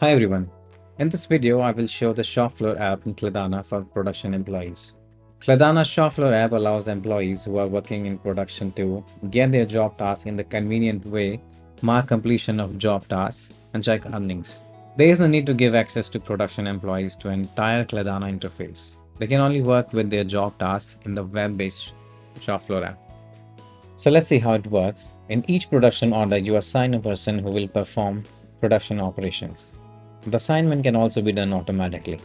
Hi everyone. In this video, I will show the shop floor app in Kladana for production employees. Kladana's shop floor app allows employees who are working in production to get their job tasks in the convenient way, mark completion of job tasks, and check earnings. There is no need to give access to production employees to an entire Kladana interface. They can only work with their job tasks in the web-based shop floor app. So let's see how it works. In each production order, you assign a person who will perform production operations. The assignment can also be done automatically.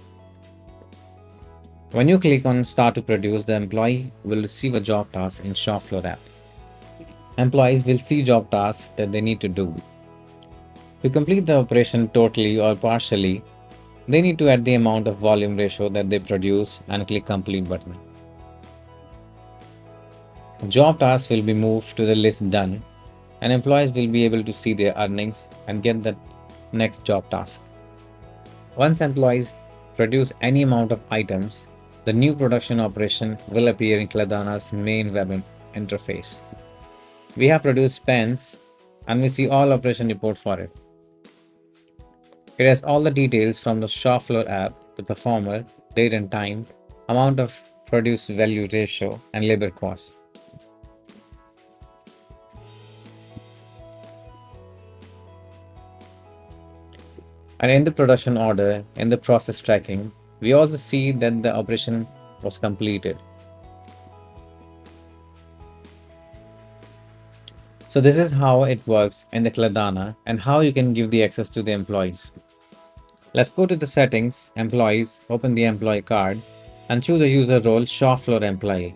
When you click on Start to Produce, the employee will receive a job task in shop floor app. Employees will see job tasks that they need to do. To complete the operation totally or partially, they need to add the amount of volume ratio that they produce and click Complete button. Job tasks will be moved to the list Done, and employees will be able to see their earnings and get the next job task. Once employees produce any amount of items, the new production operation will appear in Kladana's main web interface. We have produced pens and we see all operation report for it. It has all the details from the shop floor app, the performer, date and time, amount of produce value ratio, and labor cost. And in the production order, in the process tracking, we also see that the operation was completed. So this is how it works in the Kladana and how you can give the access to the employees. Let's go to the settings, employees, open the employee card and choose a user role shop floor employee.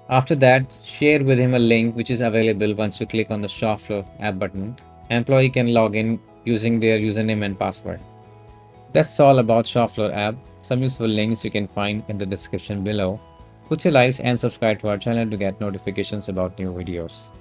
After that, share with him a link which is available once you click on the shop floor app button. Employee can log in using their username and password. That's all about shop floor app. Some useful links you can find in the description below. Put your likes and subscribe to our channel to get notifications about new videos.